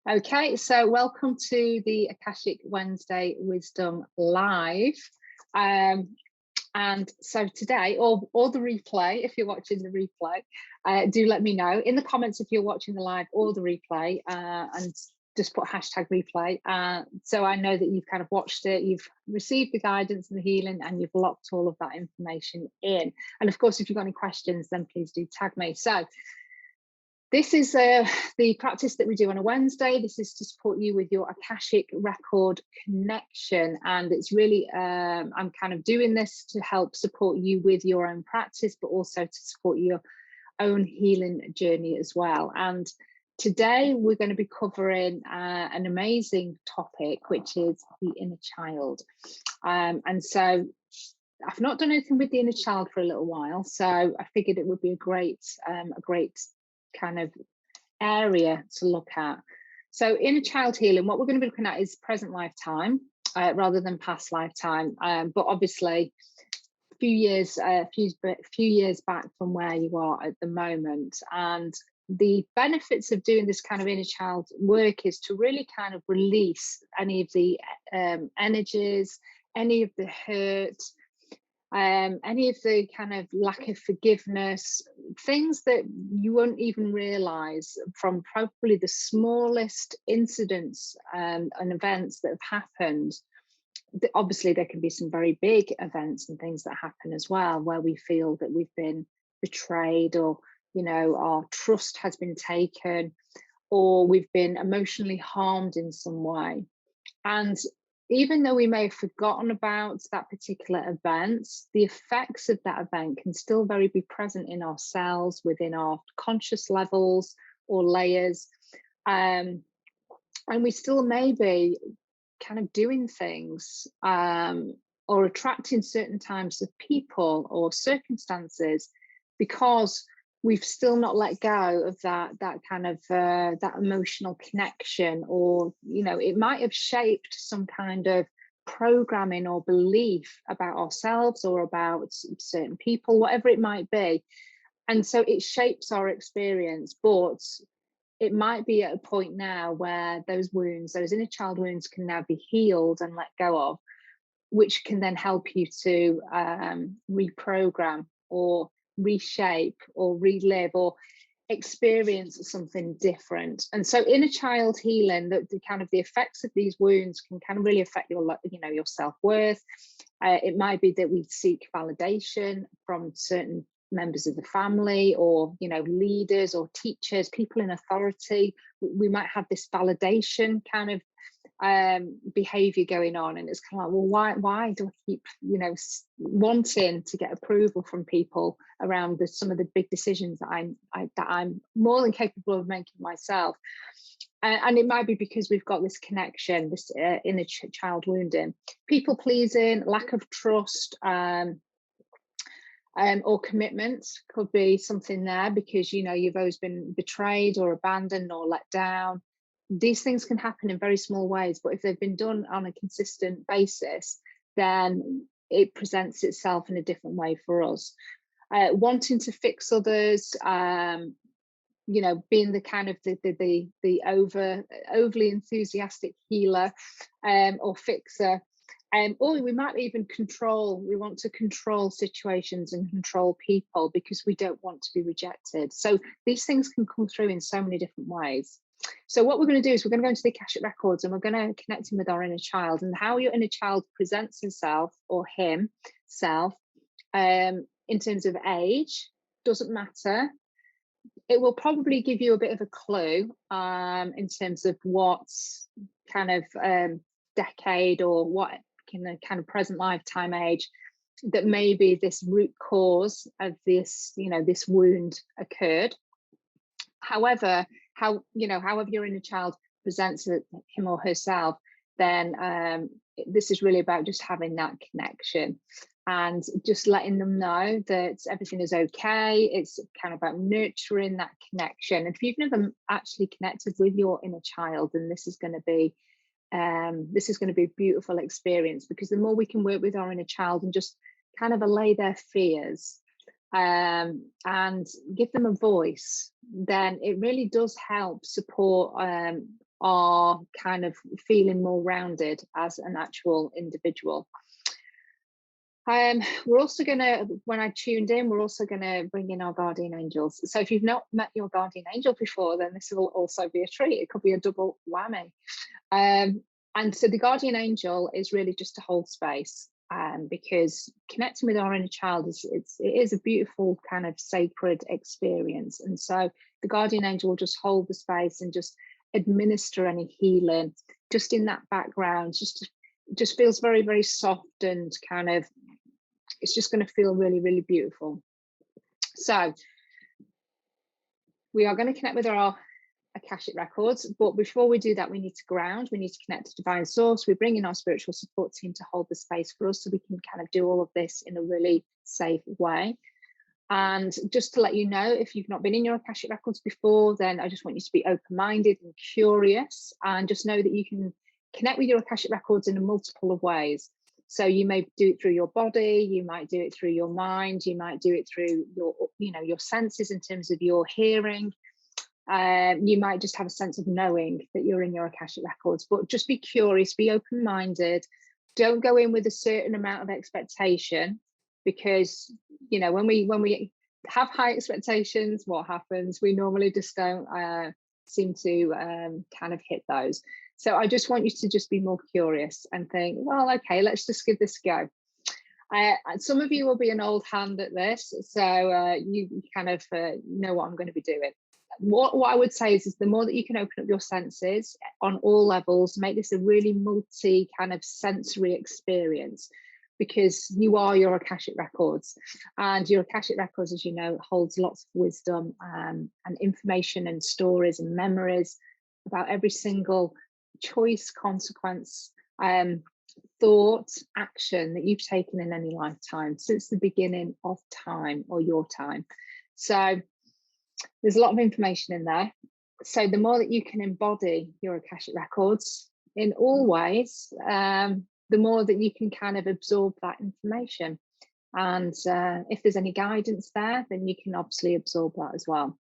Okay, so welcome to the Akashic Wednesday Wisdom Live. And so today, or the replay, if you're watching the replay, do let me know in the comments if you're watching the live or the replay, and just put hashtag replay. So I know that you've kind of watched it, you've received the guidance and the healing, and you've locked all of that information in. And of course, if you've got any questions, then please do tag me. So this is the practice that we do on a Wednesday. This is to support you with your Akashic Record connection. And it's really, I'm kind of doing this to help support you with your own practice, but also to support your own healing journey as well. And today we're going to be covering an amazing topic, which is the inner child. And so I've not done anything with the inner child for a little while, so I figured it would be a great kind of area to look at. So inner child healing, what we're going to be looking at is present lifetime rather than past lifetime, but obviously a few years back from where you are at the moment. And the benefits of doing this kind of inner child work is to really kind of release any of the energies, any of the hurt, any of the kind of lack of forgiveness, things that you won't even realize from probably the smallest incidents and events that have happened. Obviously, there can be some very big events and things that happen as well, where we feel that we've been betrayed, or, you know, our trust has been taken, or we've been emotionally harmed in some way. And even though we may have forgotten about that particular event, the effects of that event can still very be present in ourselves, within our conscious levels or layers. And we still may be kind of doing things or attracting certain types of people or circumstances because we've still not let go of that kind of that emotional connection, or, you know, it might have shaped some kind of programming or belief about ourselves or about certain people, whatever it might be. And so it shapes our experience, but it might be at a point now where those wounds, those inner child wounds, can now be healed and let go of, which can then help you to reprogram or reshape or relive or experience something different. And so inner child healing, the kind of the effects of these wounds can kind of really affect your, you know, your self-worth. It might be that we seek validation from certain members of the family, or, you know, leaders or teachers, people in authority. We might have this validation kind of behavior going on, and it's kind of like, well, why do I keep, you know, wanting to get approval from people around some of the big decisions that I'm more than capable of making myself. And it might be because we've got this connection, this inner child wounding, people pleasing, lack of trust, or commitment could be something there, because, you know, you've always been betrayed or abandoned or let down. These things can happen in very small ways, but if they've been done on a consistent basis, then it presents itself in a different way for us. Wanting to fix others, you know, being the kind of the overly enthusiastic healer or fixer. Or we might even we want to control situations and control people because we don't want to be rejected. So these things can come through in so many different ways. So what we're going to do is we're going to go into the Akashic Records, and we're going to connect him with our inner child, and how your inner child presents himself or himself in terms of age doesn't matter. It will probably give you a bit of a clue in terms of what's kind of decade, or what kind of present lifetime age that maybe this root cause of this, you know, this wound occurred. However, however your inner child presents him or herself, then this is really about just having that connection and just letting them know that everything is okay. It's kind of about nurturing that connection. And if you've never actually connected with your inner child, then this is going to be a beautiful experience, because the more we can work with our inner child and just kind of allay their fears and give them a voice, then it really does help support are kind of feeling more rounded as an actual individual. We're also going to, when I tuned in, we're also going to bring in our guardian angels. So if you've not met your guardian angel before, then this will also be a treat. It could be a double whammy. And so the guardian angel is really just to hold space, because connecting with our inner child it is a beautiful kind of sacred experience. And so the guardian angel will just hold the space and just administer any healing just in that background. Just feels very, very soft, and kind of, it's just going to feel really, really beautiful. So we are going to connect with our Akashic records, but before we do that, we need to ground, we need to connect to divine source. We bring in our spiritual support team to hold the space for us, so we can kind of do all of this in a really safe way. And just to let you know, if you've not been in your Akashic records before, then I just want you to be open-minded and curious, and just know that you can connect with your Akashic records in a multiple of ways. So you may do it through your body, you might do it through your mind, you might do it through your, your senses in terms of your hearing. You might just have a sense of knowing that you're in your Akashic records, but just be curious, be open-minded. Don't go in with a certain amount of expectation, because when we have high expectations, what happens? We normally just don't seem to kind of hit those. So I just want you to just be more curious and think, well, okay, let's just give this a go. Some of you will be an old hand at this, so you kind of know what I'm going to be doing. What I would say is the more that you can open up your senses on all levels, make this a really multi kind of sensory experience, because you are your Akashic records, and your Akashic records, as you know, holds lots of wisdom and information and stories and memories about every single choice, consequence, thought, action that you've taken in any lifetime since the beginning of time, or your time. So there's a lot of information in there. So the more that you can embody your Akashic records in all ways, the more that you can kind of absorb that information. And if there's any guidance there, then you can obviously absorb that as well.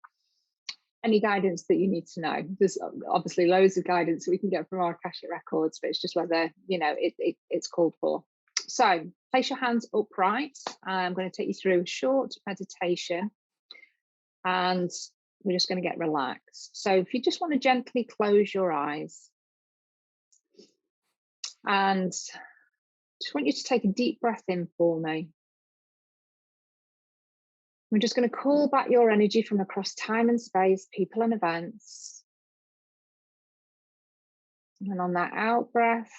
Any guidance that you need to know. There's obviously loads of guidance that we can get from our Akashic records, but it's just whether, it's called for. So place your hands upright. I'm going to take you through a short meditation, and we're just going to get relaxed. So if you just want to gently close your eyes, and just want you to take a deep breath in for me. We're just going to call back your energy from across time and space, people and events. And on that out breath,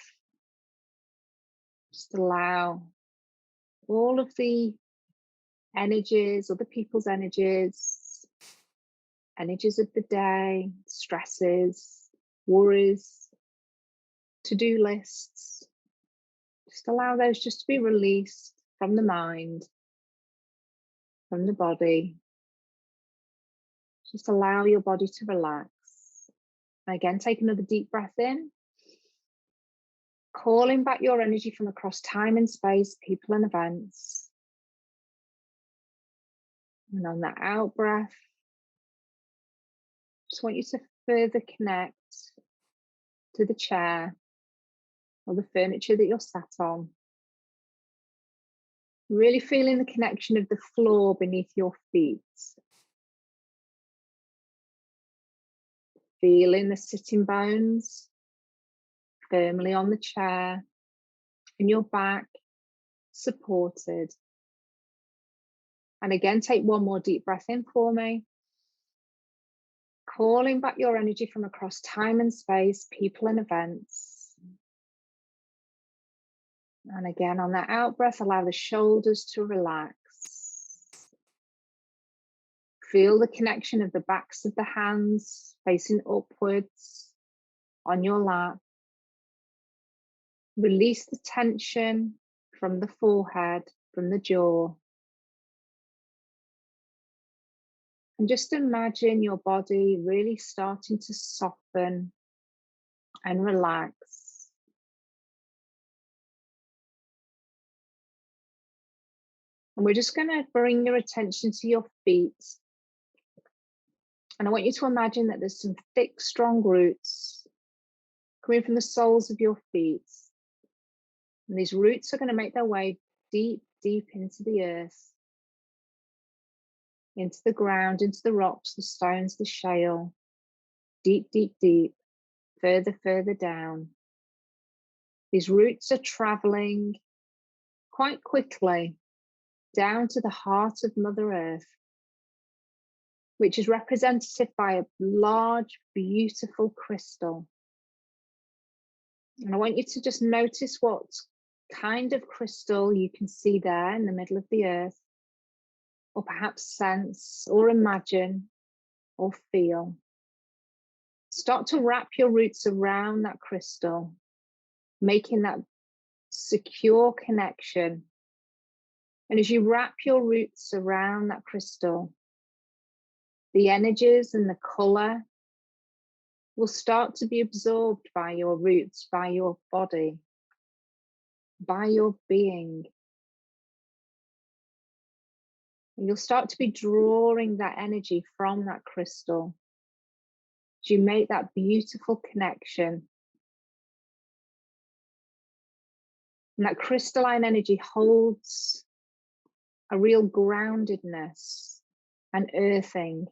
just allow all of the energies, other people's energies of the day, stresses, worries, to-do lists, just allow those just to be released from the mind, from the body. Just allow your body to relax. And again, take another deep breath in, calling back your energy from across time and space, people and events. And on that out breath, just want you to further connect to the chair or the furniture that you're sat on. Really feeling the connection of the floor beneath your feet. Feeling the sitting bones firmly on the chair, and your back supported. And again, take one more deep breath in for me. Calling back your energy from across time and space, people and events. And again, on that out breath, allow the shoulders to relax. Feel the connection of the backs of the hands facing upwards on your lap. Release the tension from the forehead, from the jaw. And just imagine your body really starting to soften and relax. And we're just going to bring your attention to your feet. And I want you to imagine that there's some thick, strong roots coming from the soles of your feet. And these roots are going to make their way deep, deep into the earth, into the ground, into the rocks, the stones, the shale, deep, deep, deep, further, further down. These roots are traveling quite quickly down to the heart of Mother Earth, which is represented by a large, beautiful crystal. And I want you to just notice what kind of crystal you can see there in the middle of the earth, or perhaps sense, or imagine, or feel. Start to wrap your roots around that crystal, making that secure connection. And as you wrap your roots around that crystal, the energies and the color will start to be absorbed by your roots, by your body, by your being. And you'll start to be drawing that energy from that crystal as you make that beautiful connection. And that crystalline energy holds a real groundedness and earthing,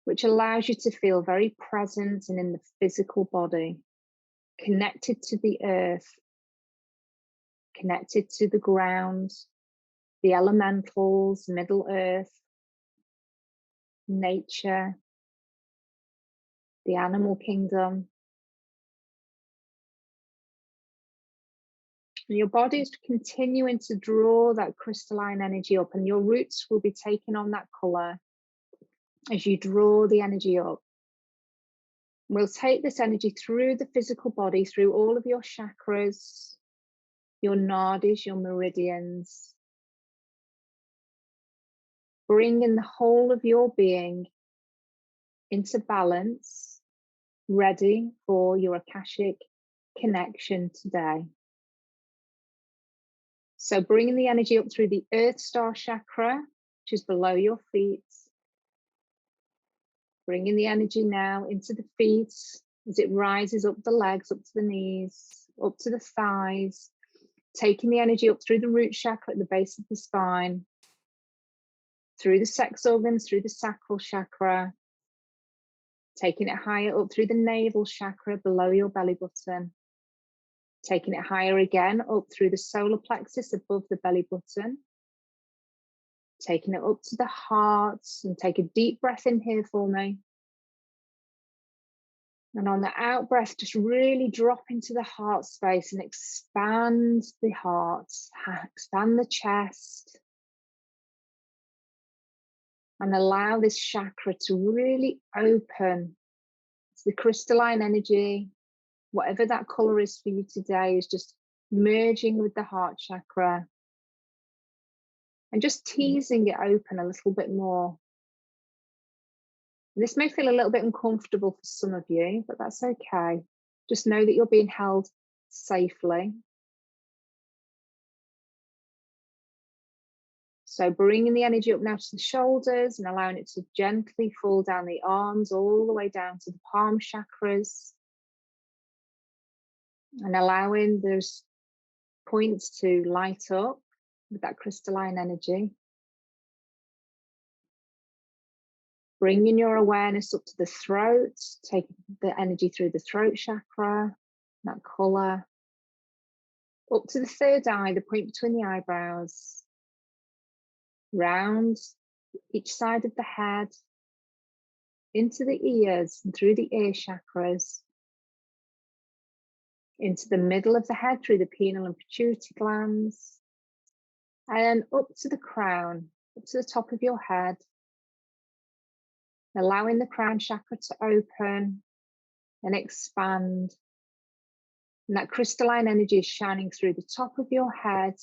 which allows you to feel very present and in the physical body, connected to the earth, connected to the ground, the elementals, Middle Earth, nature, the animal kingdom. And your body is continuing to draw that crystalline energy up, and your roots will be taking on that color as you draw the energy up. We'll take this energy through the physical body, through all of your chakras, your nadis, your meridians, bringing the whole of your being into balance, ready for your Akashic connection today. So bringing the energy up through the Earth Star chakra, which is below your feet. Bringing the energy now into the feet as it rises up the legs, up to the knees, up to the thighs. Taking the energy up through the root chakra at the base of the spine, through the sex organs, through the sacral chakra. Taking it higher up through the navel chakra below your belly button. Taking it higher again up through the solar plexus above the belly button. Taking it up to the heart, and take a deep breath in here for me. And on the out breath, just really drop into the heart space and expand the heart, expand the chest. And allow this chakra to really open. It's the crystalline energy, whatever that color is for you today, is just merging with the heart chakra and just teasing it open a little bit more. This may feel a little bit uncomfortable for some of you, but that's okay. Just know that you're being held safely. So bringing the energy up now to the shoulders and allowing it to gently fall down the arms all the way down to the palm chakras. And allowing those points to light up with that crystalline energy. Bringing your awareness up to the throat, taking the energy through the throat chakra, that colour. Up to the third eye, the point between the eyebrows. Round each side of the head, into the ears and through the ear chakras. Into the middle of the head through the pineal and pituitary glands. And up to the crown, up to the top of your head. Allowing the crown chakra to open and expand. And that crystalline energy is shining through the top of your head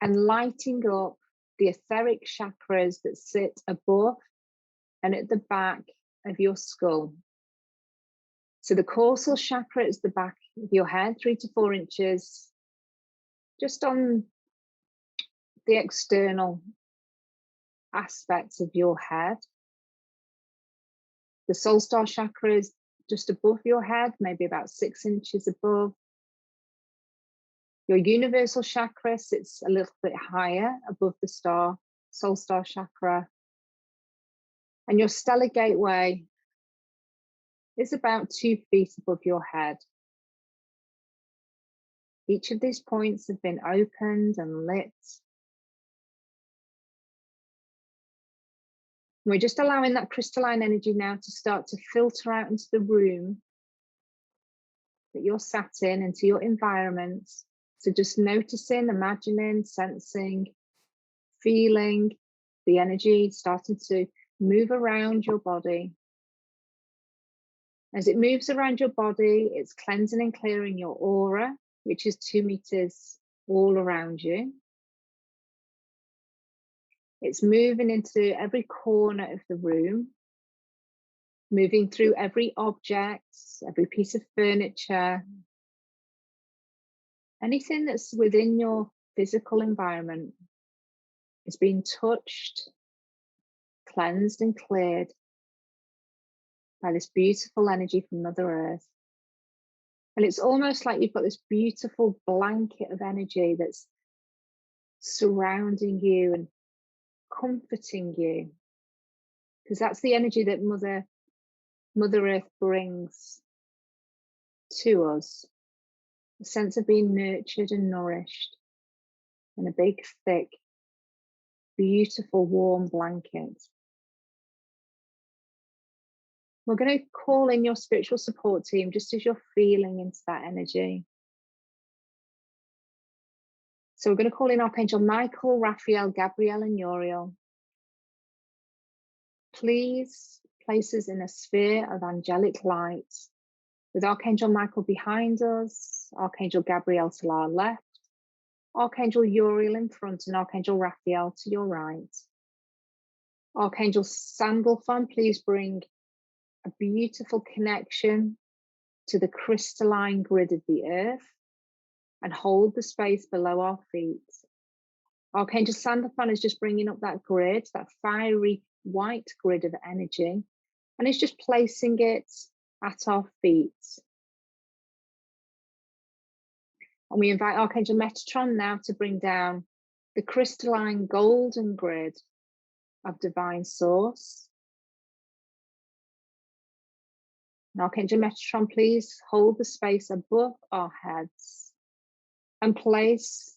and lighting up the etheric chakras that sit above and at the back of your skull. So the causal chakra is the back of your head, 3 to 4 inches, just on the external aspects of your head. The soul star chakra is just above your head, maybe about 6 inches above. Your universal chakra sits a little bit higher above the soul star chakra. And your stellar gateway is about 2 feet above your head. Each of these points have been opened and lit. We're just allowing that crystalline energy now to start to filter out into the room that you're sat in, into your environment. So just noticing, imagining, sensing, feeling the energy starting to move around your body. As it moves around your body, it's cleansing and clearing your aura, which is 2 meters all around you. It's moving into every corner of the room, moving through every object, every piece of furniture, anything that's within your physical environment is being touched, cleansed and cleared by this beautiful energy from Mother Earth. And it's almost like you've got this beautiful blanket of energy that's surrounding you and comforting you, because that's the energy that Mother Earth brings to us, a sense of being nurtured and nourished in a big, thick, beautiful, warm blanket. We're going to call in your spiritual support team just as you're feeling into that energy. So we're going to call in Archangel Michael, Raphael, Gabriel, and Uriel. Please place us in a sphere of angelic light, with Archangel Michael behind us, Archangel Gabriel to our left, Archangel Uriel in front, and Archangel Raphael to your right. Archangel Sandalphon, please bring a beautiful connection to the crystalline grid of the earth and hold the space below our feet. Archangel Sandalphon is just bringing up that grid, that fiery white grid of energy, and it's just placing it at our feet. And we invite Archangel Metatron now to bring down the crystalline golden grid of divine source. And Archangel Metatron, please hold the space above our heads and place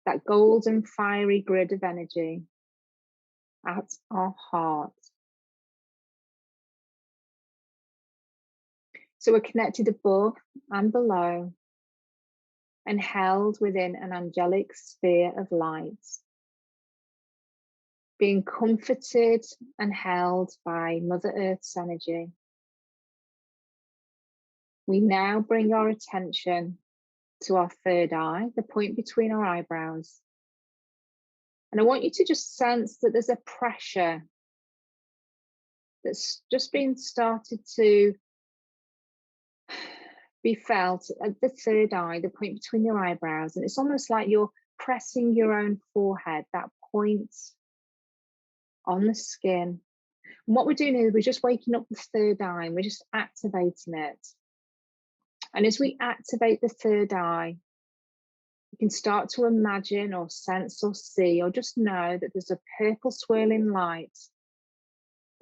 that golden fiery grid of energy at our heart. So we're connected above and below and held within an angelic sphere of light, being comforted and held by Mother Earth's energy. We now bring our attention to our third eye, the point between our eyebrows. And I want you to just sense that there's a pressure that's just been started to be felt at the third eye, the point between your eyebrows. And it's almost like you're pressing your own forehead, that point on the skin. And what we're doing is we're just waking up the third eye and we're just activating it. And as we activate the third eye, you can start to imagine or sense or see or just know that there's a purple swirling light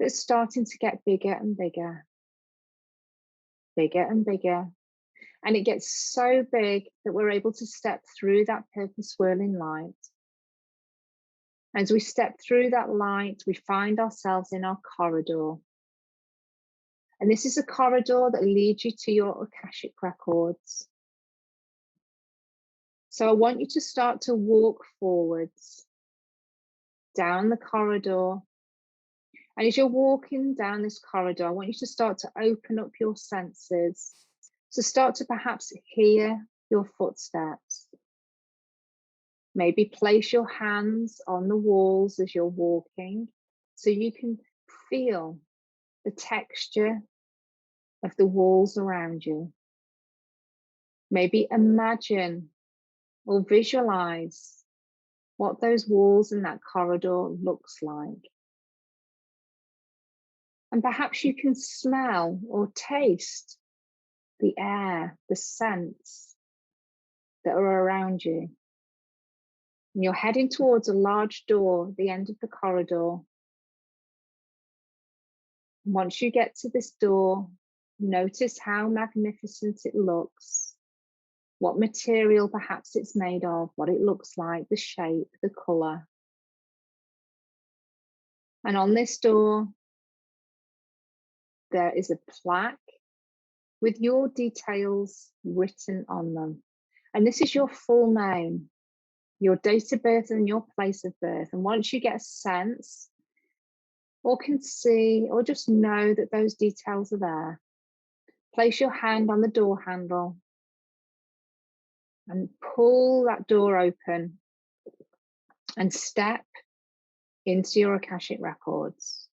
that's starting to get bigger and bigger, bigger and bigger. And it gets so big that we're able to step through that purple swirling light. As we step through that light, we find ourselves in our corridor. And this is a corridor that leads you to your Akashic records. So I want you to start to walk forwards down the corridor. And as you're walking down this corridor, I want you to start to open up your senses. So start to perhaps hear your footsteps. Maybe place your hands on the walls as you're walking so you can feel the texture of the walls around you. Maybe imagine or visualize what those walls in that corridor looks like. And perhaps you can smell or taste the air, the scents that are around you. And you're heading towards a large door at the end of the corridor. Once you get to this door, notice how magnificent it looks, what material perhaps it's made of, what it looks like, the shape, the colour. And on this door, there is a plaque with your details written on them. And this is your full name, your date of birth and your place of birth. And once you get a sense or can see or just know that those details are there, place your hand on the door handle and pull that door open and step into your Akashic records.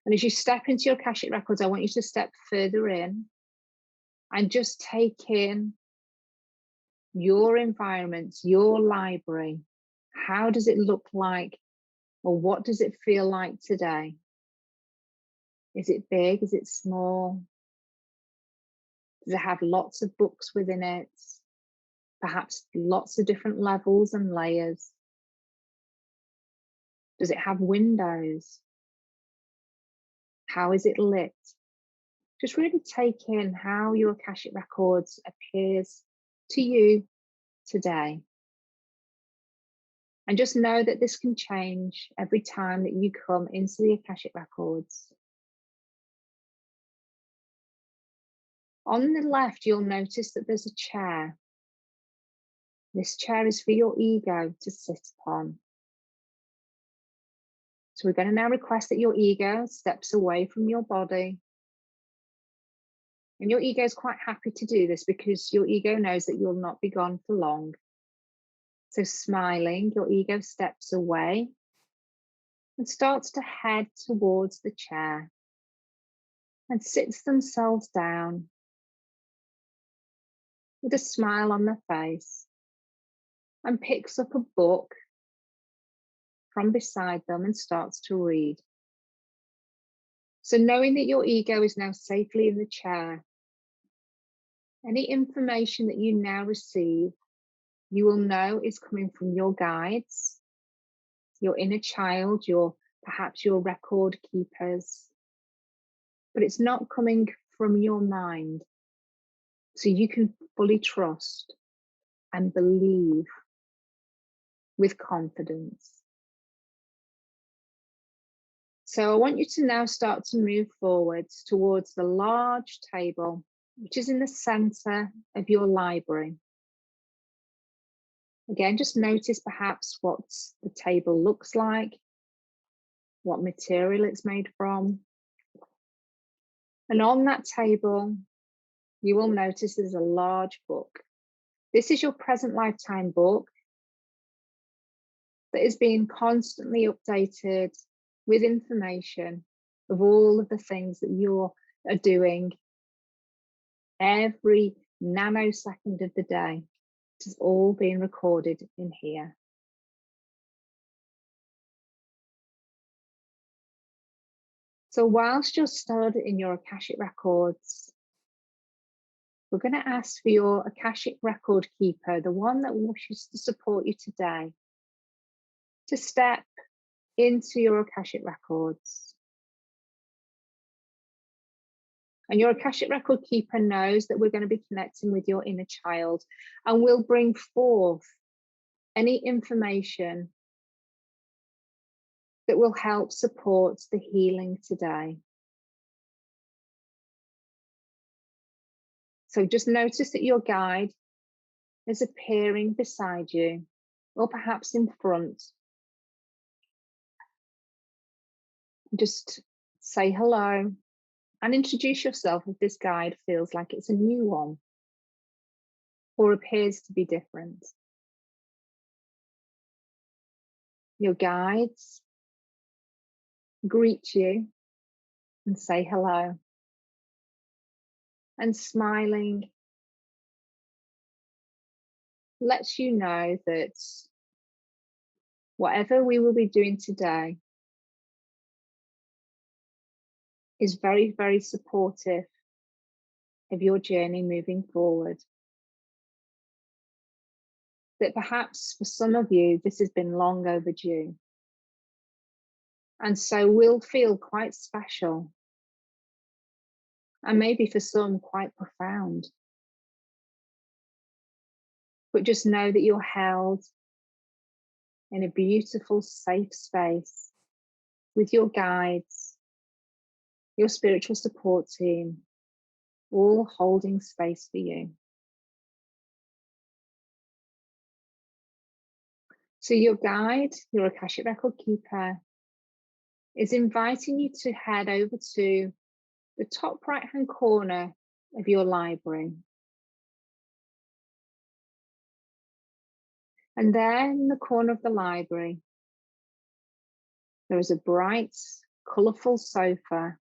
And as you step into your Akashic records, I want you to step further in and just take in your environment, your library. How does it look like, or what does it feel like today? Is it big? Is it small? Does it have lots of books within it? Perhaps lots of different levels and layers? Does it have windows? How is it lit? Just really take in how your Akashic Records appears to you today. And just know that this can change every time that you come into the Akashic Records. On the left, you'll notice that there's a chair. This chair is for your ego to sit upon. So we're going to now request that your ego steps away from your body. And your ego is quite happy to do this because your ego knows that you'll not be gone for long. So smiling, your ego steps away and starts to head towards the chair and sits themselves down with a smile on their face and picks up a book from beside them and starts to read. So knowing that your ego is now safely in the chair, any information that you now receive, you will know is coming from your guides, your inner child, perhaps your record keepers, but it's not coming from your mind. So you can fully trust and believe with confidence. So I want you to now start to move forwards towards the large table, which is in the center of your library. Again, just notice perhaps what the table looks like, what material it's made from. And on that table, you will notice there's a large book. This is your present lifetime book that is being constantly updated with information of all of the things that you are doing every nanosecond of the day. It is all being recorded in here. So whilst you're stored in your Akashic records, we're going to ask for your Akashic record keeper, the one that wishes to support you today, to step into your Akashic records. And your Akashic record keeper knows that we're going to be connecting with your inner child and will bring forth any information that will help support the healing today. So just notice that your guide is appearing beside you, or perhaps in front. Just say hello and introduce yourself if this guide feels like it's a new one or appears to be different. Your guides greet you and say hello. And smiling lets you know that whatever we will be doing today is very, very supportive of your journey moving forward. That perhaps for some of you, this has been long overdue. And so will feel quite special. And maybe for some, quite profound. But just know that you're held in a beautiful, safe space with your guides, your spiritual support team, all holding space for you. So your guide, your Akashic Record keeper, is inviting you to head over to the top right-hand corner of your library. And there in the corner of the library, there is a bright, colourful sofa.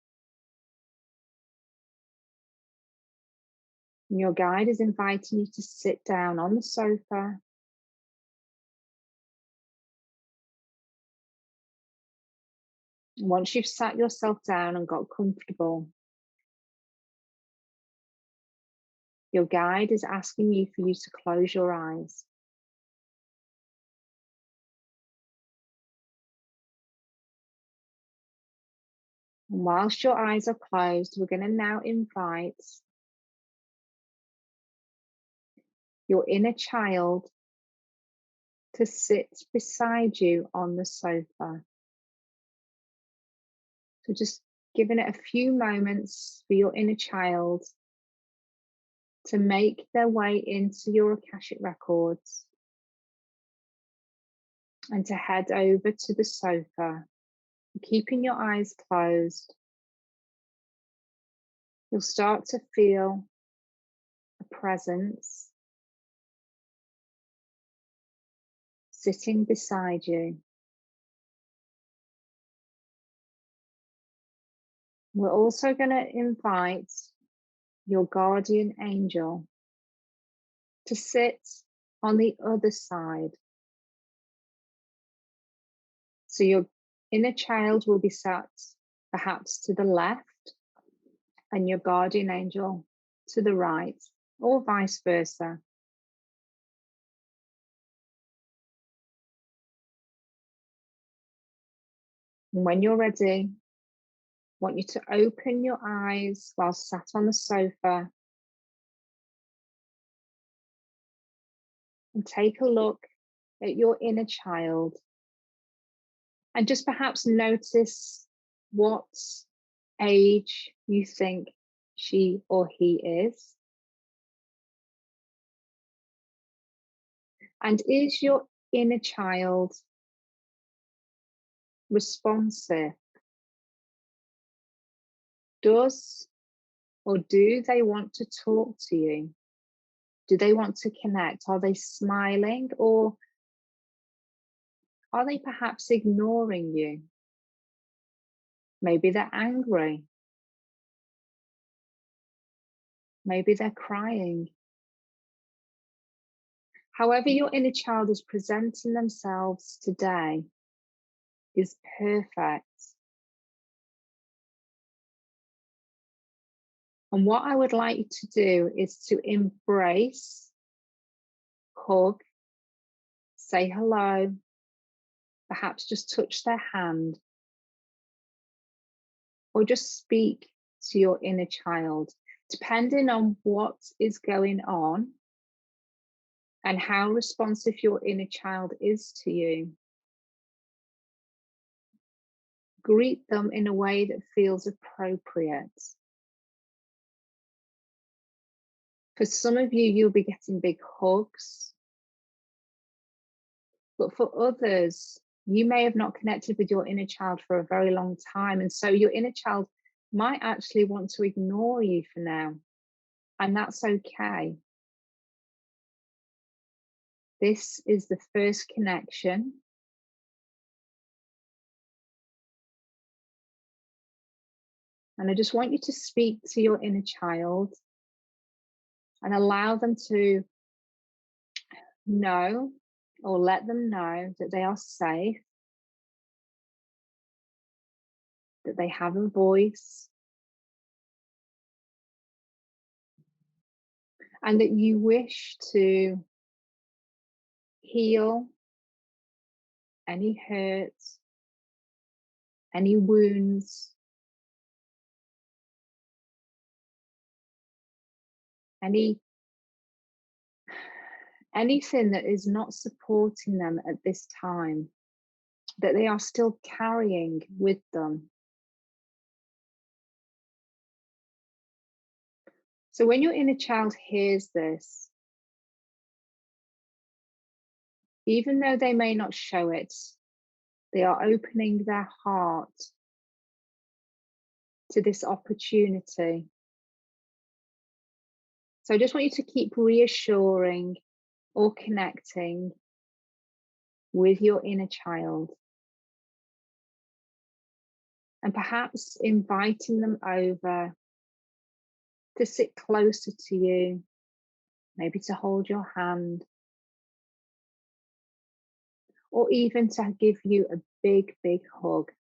And your guide is inviting you to sit down on the sofa. And once you've sat yourself down and got comfortable, your guide is asking you for you to close your eyes. And whilst your eyes are closed, we're going to now invite your inner child to sit beside you on the sofa. So just giving it a few moments for your inner child to make their way into your Akashic records and to head over to the sofa, keeping your eyes closed. You'll start to feel a presence sitting beside you. We're also going to invite your guardian angel to sit on the other side. So your inner child will be sat perhaps to the left and your guardian angel to the right, or vice versa. And when you're ready, I want you to open your eyes while sat on the sofa and take a look at your inner child and just perhaps notice what age you think she or he is. And is your inner child responsive? Does or do they want to talk to you? Do they want to connect? Are they smiling, or are they perhaps ignoring you? Maybe they're angry. Maybe they're crying. However your inner child is presenting themselves today is perfect. And what I would like you to do is to embrace, hug, say hello, perhaps just touch their hand, or just speak to your inner child, depending on what is going on and how responsive your inner child is to you. Greet them in a way that feels appropriate. For some of you, you'll be getting big hugs. But for others, you may have not connected with your inner child for a very long time. And so your inner child might actually want to ignore you for now. And that's okay. This is the first connection. And I just want you to speak to your inner child and allow them to know, or let them know, that they are safe, that they have a voice, and that you wish to heal any hurts, any wounds, anything that is not supporting them at this time, that they are still carrying with them. So when your inner child hears this, even though they may not show it, they are opening their heart to this opportunity. So I just want you to keep reassuring or connecting with your inner child, and perhaps inviting them over to sit closer to you, maybe to hold your hand, or even to give you a big, big hug.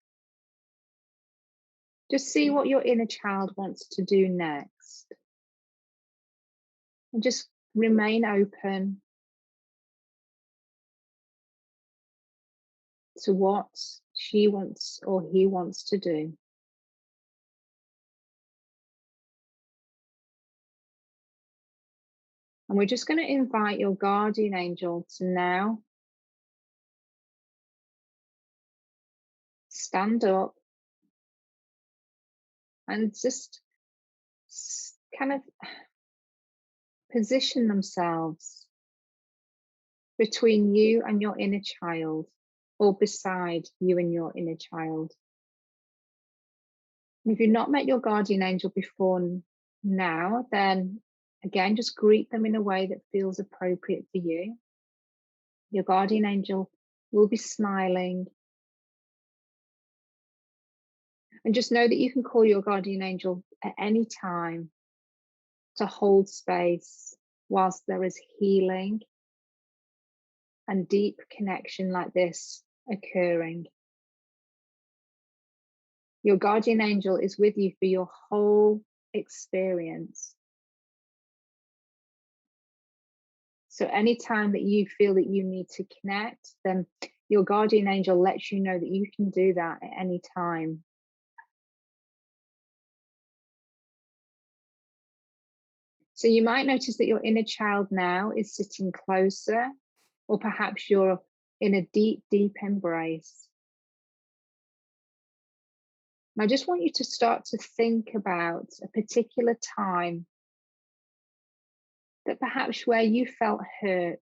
Just see what your inner child wants to do next. And just remain open to what she wants or he wants to do. And we're just going to invite your guardian angel to now stand up and just kind of position themselves between you and your inner child, or beside you and your inner child. And if you've not met your guardian angel before now, then again, just greet them in a way that feels appropriate for you. Your guardian angel will be smiling. And just know that you can call your guardian angel at any time to hold space whilst there is healing and deep connection like this occurring. Your guardian angel is with you for your whole experience. So anytime that you feel that you need to connect, then your guardian angel lets you know that you can do that at any time. So you might notice that your inner child now is sitting closer, or perhaps you're in a deep, deep embrace. And I just want you to start to think about a particular time that perhaps where you felt hurt.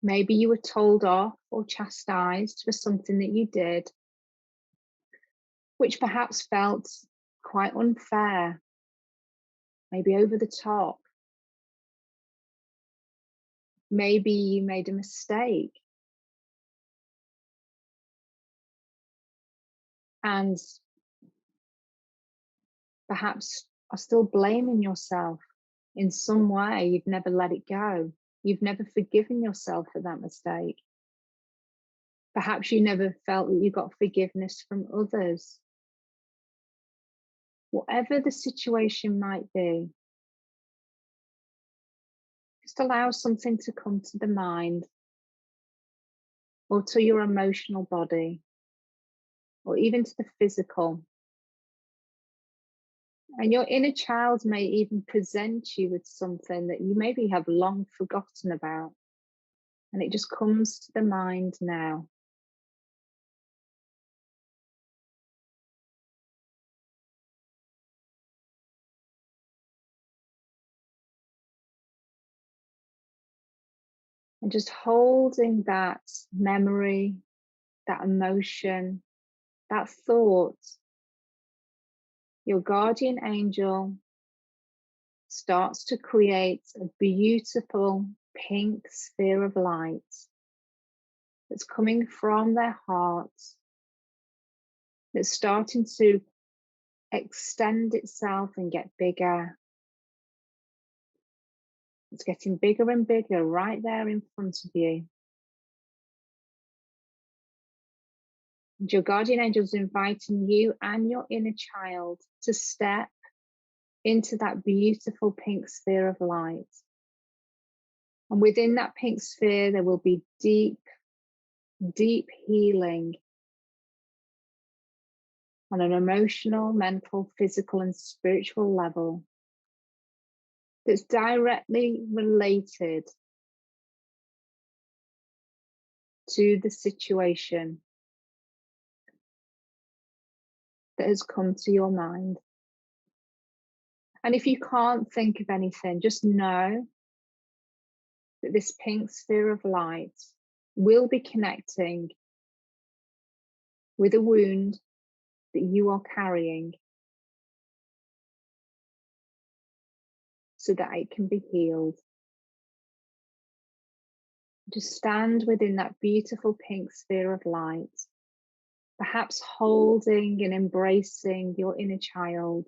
Maybe you were told off or chastised for something that you did, which perhaps felt quite unfair, maybe over the top. Maybe you made a mistake and perhaps are still blaming yourself in some way. You've never let it go. You've never forgiven yourself for that mistake. Perhaps you never felt that you got forgiveness from others. Whatever the situation might be, just allow something to come to the mind or to your emotional body or even to the physical. And your inner child may even present you with something that you maybe have long forgotten about, and it just comes to the mind now. And just holding that memory, that emotion, that thought, your guardian angel starts to create a beautiful pink sphere of light that's coming from their heart, that's starting to extend itself and get bigger. It's getting bigger and bigger right there in front of you. And your guardian angel is inviting you and your inner child to step into that beautiful pink sphere of light. And within that pink sphere, there will be deep, deep healing on an emotional, mental, physical, and spiritual level that's directly related to the situation that has come to your mind. And if you can't think of anything, just know that this pink sphere of light will be connecting with a wound that you are carrying so that it can be healed. Just stand within that beautiful pink sphere of light, perhaps holding and embracing your inner child.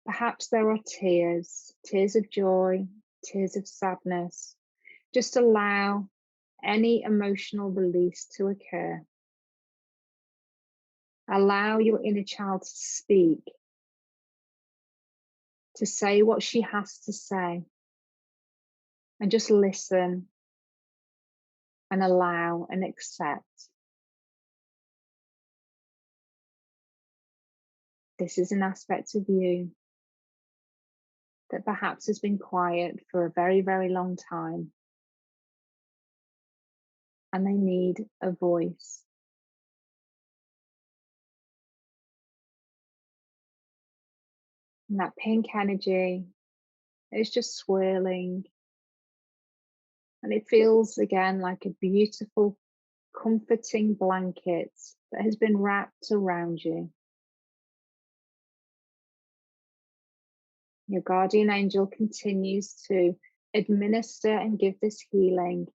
Perhaps there are tears, tears of joy, tears of sadness. Just allow any emotional release to occur. Allow your inner child to speak, to say what she has to say, and just listen and allow and accept. This is an aspect of you that perhaps has been quiet for a very, very long time, and they need a voice. And that pink energy is just swirling, and it feels again like a beautiful, comforting blanket that has been wrapped around you. Your guardian angel continues to administer and give this healing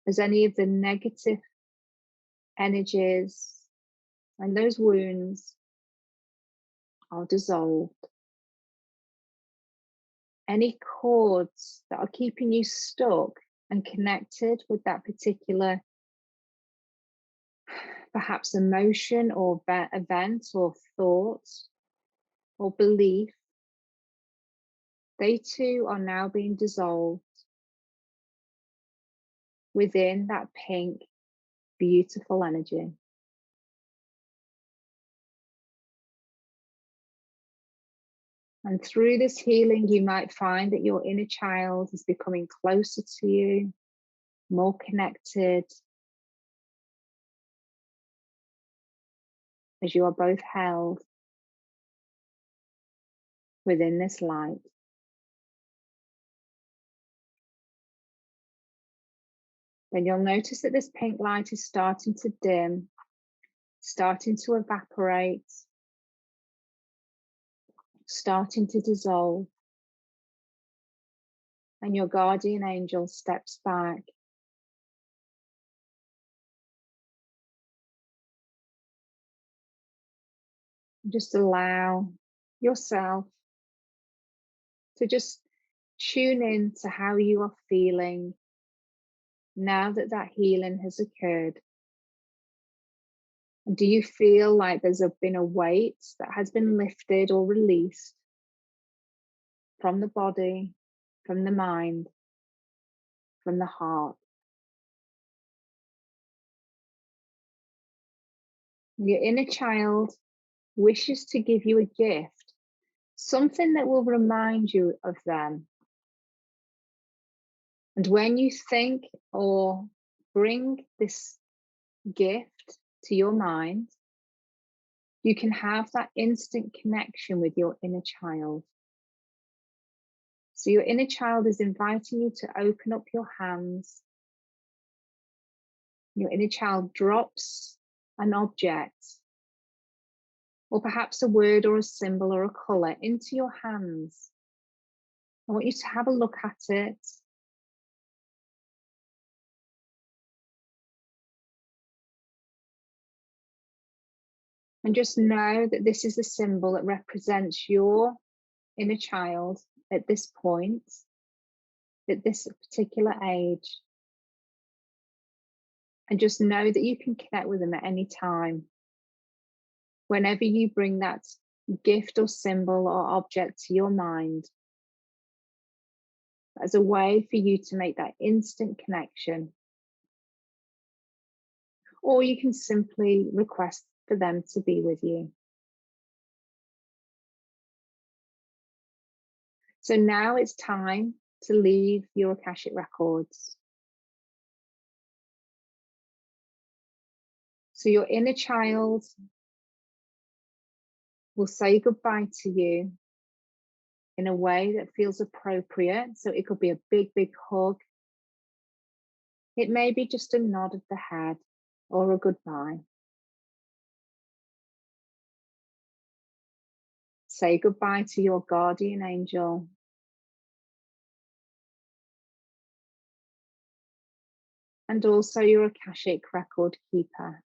as any of the negative energies and those wounds are dissolved. Any cords that are keeping you stuck and connected with that particular perhaps emotion or event or thought or belief, they too are now being dissolved within that pink, beautiful energy. And through this healing, you might find that your inner child is becoming closer to you, more connected, as you are both held within this light. Then you'll notice that this pink light is starting to dim, starting to evaporate, starting to dissolve. And your guardian angel steps back. Just allow yourself to just tune in to how you are feeling now that that healing has occurred. And do you feel like there's been a weight that has been lifted or released from the body, from the mind, from the heart? Your inner child wishes to give you a gift, something that will remind you of them. And when you think or bring this gift to your mind, you can have that instant connection with your inner child. So your inner child is inviting you to open up your hands. Your inner child drops an object, or perhaps a word or a symbol or a colour, into your hands. I want you to have a look at it. And just know that this is a symbol that represents your inner child at this point, at this particular age. And just know that you can connect with them at any time. Whenever you bring that gift or symbol or object to your mind, as a way for you to make that instant connection. Or you can simply request for them to be with you. So now it's time to leave your Akashic records. So your inner child will say goodbye to you in a way that feels appropriate. So it could be a big, big hug. It may be just a nod of the head or a goodbye. Say goodbye to your guardian angel. And also your Akashic record keeper.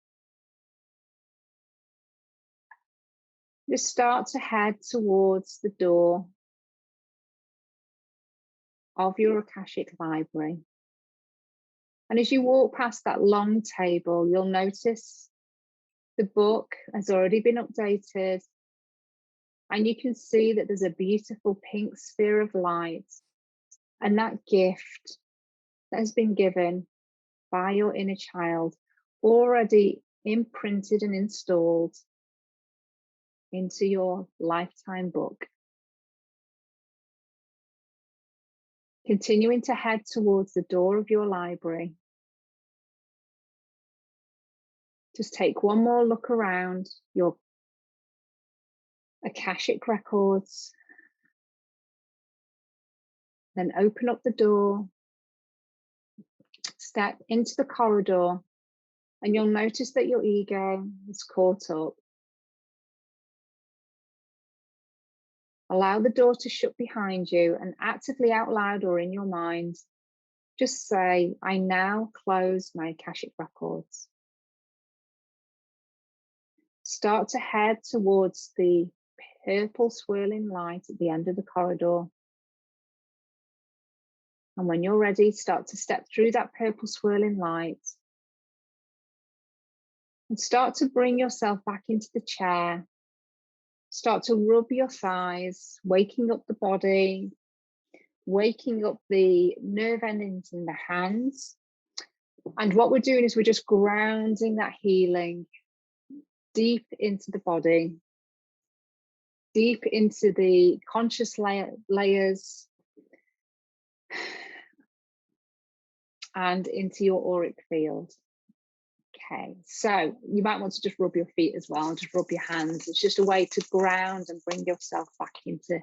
Just start to head towards the door of your Akashic library. And as you walk past that long table, you'll notice the book has already been updated. And you can see that there's a beautiful pink sphere of light. And that gift that has been given by your inner child, already imprinted and installed into your lifetime book. Continuing to head towards the door of your library. Just take one more look around your Akashic records. Then open up the door. Step into the corridor. And you'll notice that your ego is caught up. Allow the door to shut behind you and actively out loud or in your mind, just say, I now close my Akashic records. Start to head towards the purple swirling light at the end of the corridor. And when you're ready, start to step through that purple swirling light. And start to bring yourself back into the chair. Start to rub your thighs, waking up the body, waking up the nerve endings in the hands. And what we're doing is we're just grounding that healing deep into the body, deep into the conscious layers, and into your auric field. Okay, so you might want to just rub your feet as well, just rub your hands. It's just a way to ground and bring yourself back into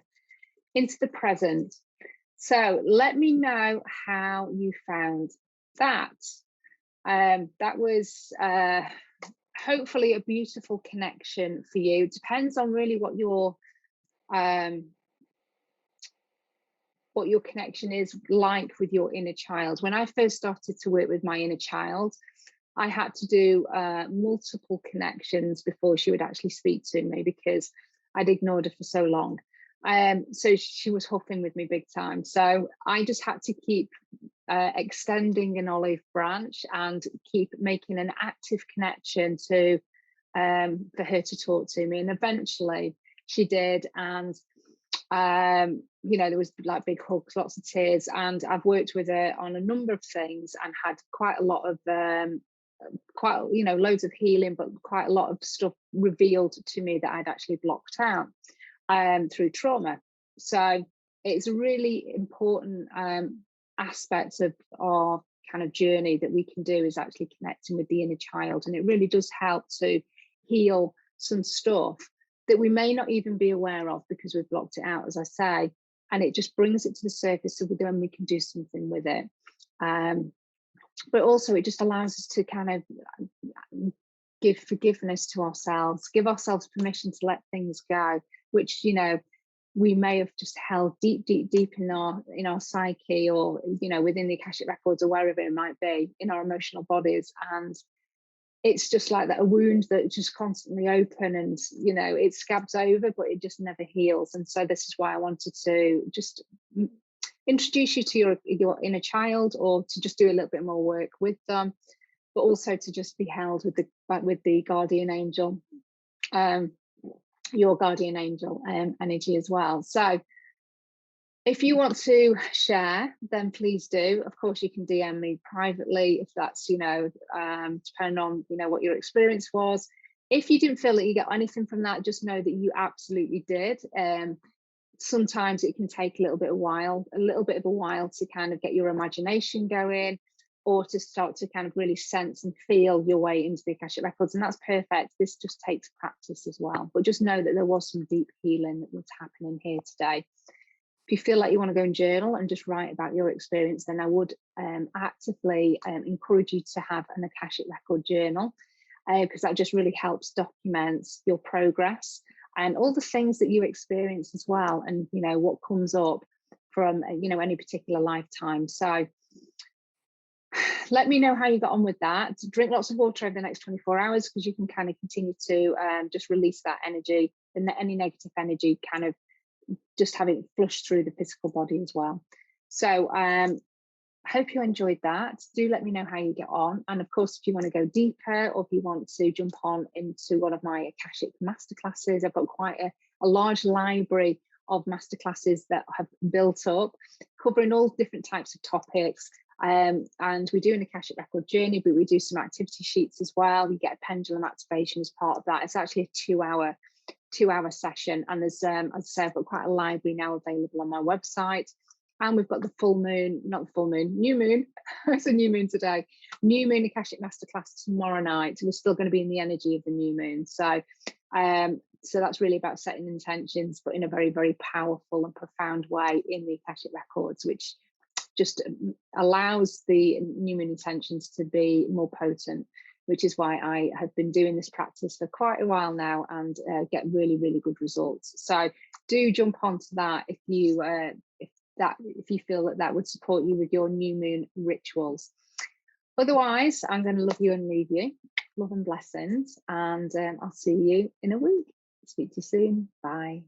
the present. So let me know how you found that. That was hopefully a beautiful connection for you. It depends on really what your connection is like with your inner child. When I first started to work with my inner child, I had to do multiple connections before she would actually speak to me because I'd ignored her for so long. So she was huffing with me big time. So I just had to keep extending an olive branch and keep making an active connection to for her to talk to me. And eventually she did. And you know, there was like big hugs, lots of tears, and I've worked with her on a number of things and had quite a lot of loads of healing, but quite a lot of stuff revealed to me that I'd actually blocked out through trauma. So it's a really important aspect of our kind of journey that we can do is actually connecting with the inner child, and it really does help to heal some stuff that we may not even be aware of because we've blocked it out, as I say, and it just brings it to the surface so then we can do something with it. But also it just allows us to kind of give forgiveness to ourselves, give ourselves permission to let things go, which, you know, we may have just held deep in our psyche, or, you know, within the Akashic records or wherever it might be in our emotional bodies. And it's just like that, a wound that just constantly open, and, you know, it scabs over, but it just never heals. And so this is why I wanted to just introduce you to your inner child, or to just do a little bit more work with them, but also to just be held with the guardian angel. your guardian angel energy as well. So if you want to share, then please do. Of course, you can DM me privately if that's, depending on, what your experience was. If you didn't feel that you got anything from that, just know that you absolutely did. Sometimes it can take a little bit of a while to kind of get your imagination going, or to start to kind of really sense and feel your way into the Akashic Records. And that's perfect. This just takes practice as well. But just know that there was some deep healing that was happening here today. If you feel like you want to go and journal and just write about your experience, then I would actively encourage you to have an Akashic Record journal, because that just really helps document your progress and all the things that you experience as well, and what comes up from any particular lifetime. So let me know how you got on with that. Drink lots of water over the next 24 hours, because you can kind of continue to just release that energy, and any negative energy kind of just have it flush through the physical body as well. So I hope you enjoyed that. Do let me know how you get on. And of course, if you want to go deeper, or if you want to jump on into one of my Akashic masterclasses, I've got quite a large library of masterclasses that have built up, covering all different types of topics. And we do an Akashic Record journey, but we do some activity sheets as well. We get a pendulum activation as part of that. It's actually a 2-hour session, and there's as I say, I've got quite a library now available on my website. And we've got the new moon. It's a new moon today. New moon Akashic Masterclass tomorrow night. We're still going to be in the energy of the new moon. So that's really about setting intentions, but in a very, very powerful and profound way in the Akashic Records, which just allows the new moon intentions to be more potent, which is why I have been doing this practice for quite a while now, and get really, really good results. So do jump onto that if you feel that would support you with your new moon rituals. Otherwise, I'm going to love you and leave you. Love and blessings, and I'll see you in a week. Speak to you soon. Bye.